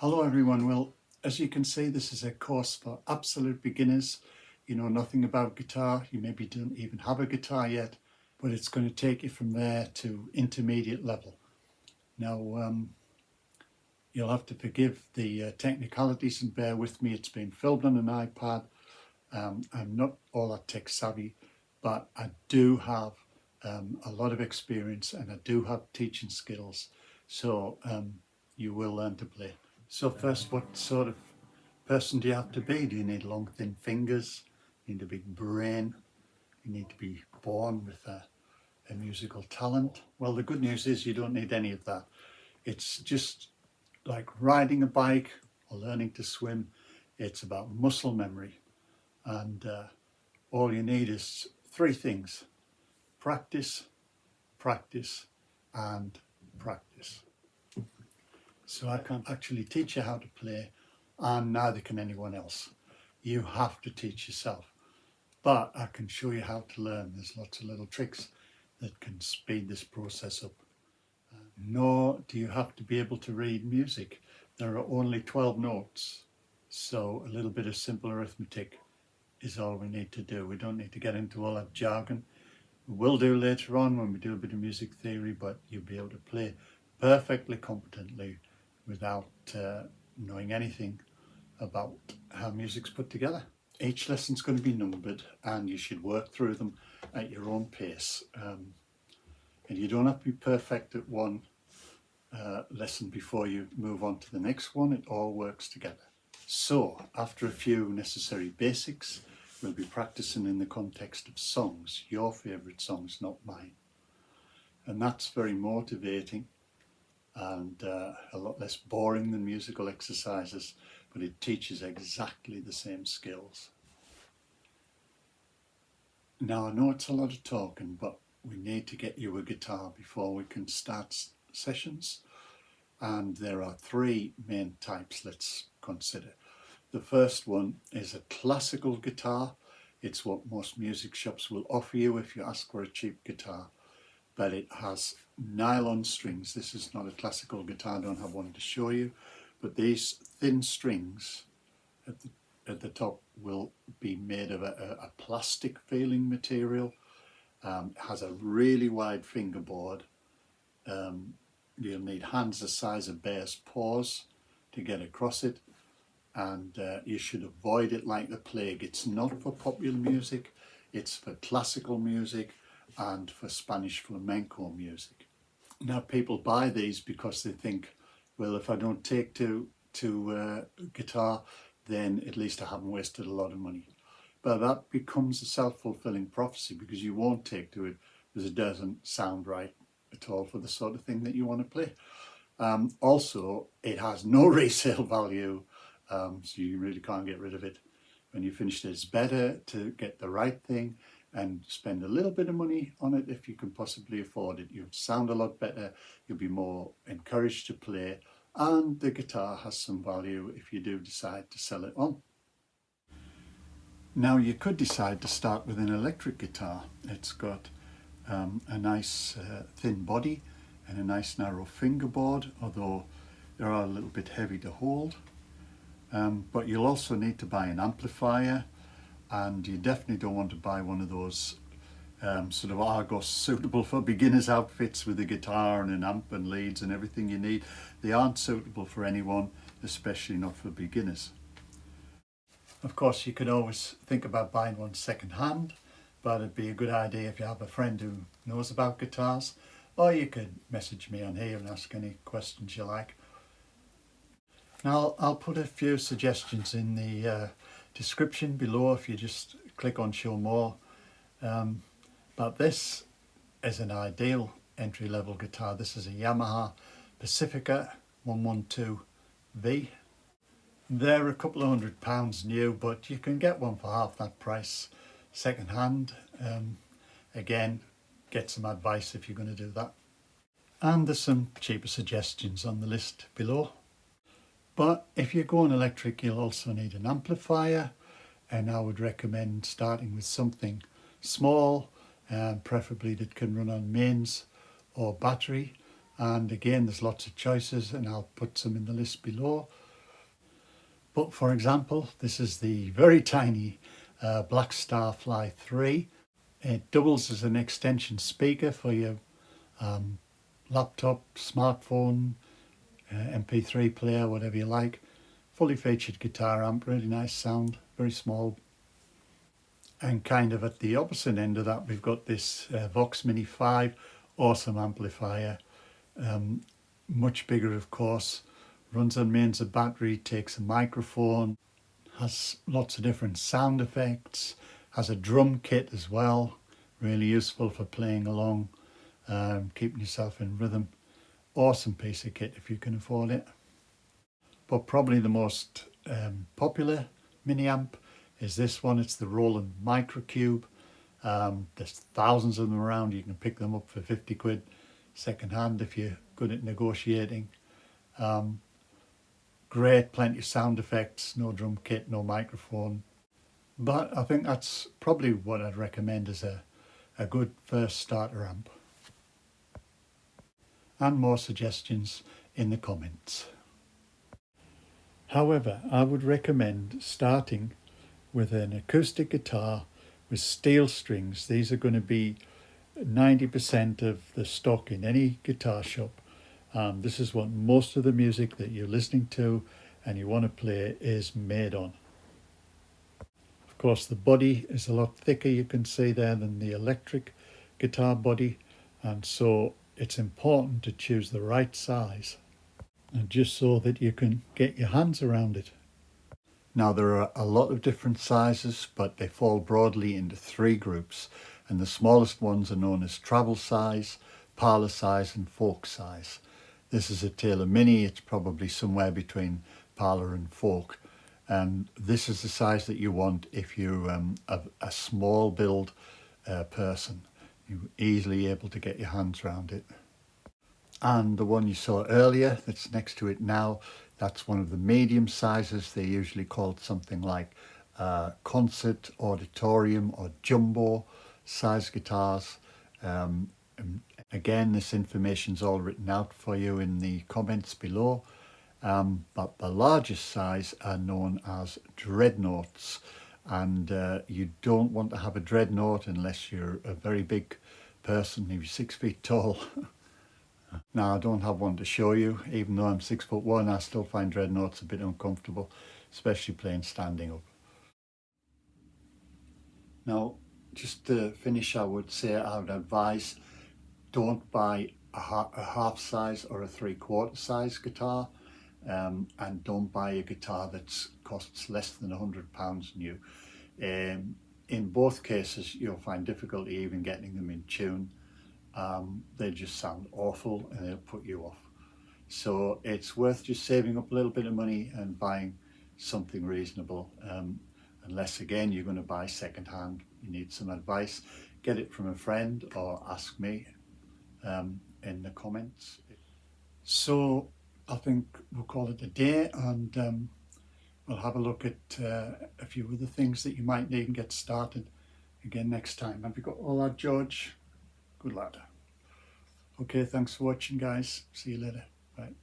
Hello everyone. Well, as you can see, this is a course for absolute beginners. You know nothing about guitar, you maybe don't even have a guitar yet, but it's going to take you from there to intermediate level. Now, you'll have to forgive the technicalities and bear with me. It's been filmed on an iPad. I'm not all that tech savvy, but I do have a lot of experience and I do have teaching skills, so you will learn to play. So first, what sort of person do you have to be? Do you need long, thin fingers? You need a big brain? You need to be born with a musical talent? Well, the good news is you don't need any of that. It's just like riding a bike or learning to swim. It's about muscle memory. And all you need is three things: practice, practice, and practice. So I can't actually teach you how to play, and neither can anyone else. You have to teach yourself. But I can show you how to learn. There's lots of little tricks that can speed this process up. Nor do you have to be able to read music. There are only 12 notes, so a little bit of simple arithmetic is all we need to do. We don't need to get into all that jargon. We will do later on when we do a bit of music theory, but you'll be able to play perfectly competently without knowing anything about how music's put together. Each lesson's going to be numbered and you should work through them at your own pace. And you don't have to be perfect at one lesson before you move on to the next one. It all works together. So after a few necessary basics, we'll be practicing in the context of songs, your favourite songs, not mine. And that's very motivating and a lot less boring than musical exercises, but it teaches exactly the same skills. Now, I know it's a lot of talking, but we need to get you a guitar before we can start sessions. And there are three main types let's consider. The first one is a classical guitar. It's what most music shops will offer you if you ask for a cheap guitar, but it has nylon strings. This is not a classical guitar, I don't have one to show you, but these thin strings at the top will be made of a plastic feeling material. It has a really wide fingerboard. You'll need hands the size of bear's paws to get across it, and you should avoid it like the plague. It's not for popular music, it's for classical music and for Spanish flamenco music. Now, people buy these because they think, well, if I don't take to guitar, then at least I haven't wasted a lot of money. But that becomes a self-fulfilling prophecy, because you won't take to it because it doesn't sound right at all for the sort of thing that you want to play. Also, it has no resale value, so you really can't get rid of it when you finish it. It's better to get the right thing and spend a little bit of money on it if you can possibly afford it. You'll sound a lot better, you'll be more encouraged to play, and the guitar has some value if you do decide to sell it on. Now, you could decide to start with an electric guitar. It's got a nice thin body and a nice narrow fingerboard, although they are a little bit heavy to hold. But you'll also need to buy an amplifier, and you definitely don't want to buy one of those sort of Argos suitable for beginners outfits with a guitar and an amp and leads and everything you need. They aren't suitable for anyone, especially not for beginners. Of course, you could always think about buying one second hand, but it'd be a good idea if you have a friend who knows about guitars, or you could message me on here and ask any questions you like. Now, I'll put a few suggestions in the description below if you just click on show more. But this is an ideal entry-level guitar. This is a Yamaha Pacifica 112V. They're a couple of £100 new, but you can get one for half that price second hand. Again, get some advice if you're going to do that. And there's some cheaper suggestions on the list below. But if you're going electric, you'll also need an amplifier, and I would recommend starting with something small, preferably that can run on mains or battery. And again, there's lots of choices, and I'll put some in the list below. But for example, this is the very tiny Black Starfly 3. It doubles as an extension speaker for your laptop, smartphone, MP3 player, whatever you like. Fully featured guitar amp, really nice sound, very small. And kind of at the opposite end of that, we've got this Vox Mini 5, awesome amplifier. Much bigger, of course. Runs on mains of battery, takes a microphone, has lots of different sound effects, has a drum kit as well, really useful for playing along, keeping yourself in rhythm. Awesome piece of kit if you can afford it. But probably the most popular mini amp is this one. It's the Roland Microcube. There's thousands of them around. You can pick them up for 50 quid second hand if you're good at negotiating. Great, plenty of sound effects, no drum kit, no microphone. But I think that's probably what I'd recommend as a good first starter amp. And more suggestions in the comments. However, I would recommend starting with an acoustic guitar with steel strings. These are going to be 90% of the stock in any guitar shop. This is what most of the music that you're listening to and you want to play is made on. Of course, the body is a lot thicker, you can see there, than the electric guitar body, and so it's important to choose the right size, and just so that you can get your hands around it. Now, there are a lot of different sizes, but they fall broadly into 3 groups, and the smallest ones are known as travel size, parlour size and folk size. This is a Taylor Mini. It's probably somewhere between parlour and folk, and this is the size that you want if you're a small build person. You're easily able to get your hands around it. And the one you saw earlier that's next to it now, that's one of the medium sizes. They're usually called something like concert, auditorium or jumbo size guitars. Again, this information's all written out for you in the comments below. But the largest size are known as dreadnoughts, and you don't want to have a dreadnought unless you're a very big person, maybe 6 feet tall. Now, I don't have one to show you. Even though I'm 6'1", I still find dreadnoughts a bit uncomfortable, especially playing standing up. Now, just to finish, I would say I would advise don't buy a half size or a 3/4 size guitar, and don't buy a guitar that costs less than £100 new. In both cases, you'll find difficulty even getting them in tune. They just sound awful and they'll put you off. So it's worth just saving up a little bit of money and buying something reasonable. Unless again you're going to buy second hand, you need some advice, get it from a friend or ask me in the comments. So I think we'll call it a day, and we'll have a look at a few other things that you might need and get started again next time. Have you got all that, George? Good lad. Okay, thanks for watching, guys. See you later. Bye.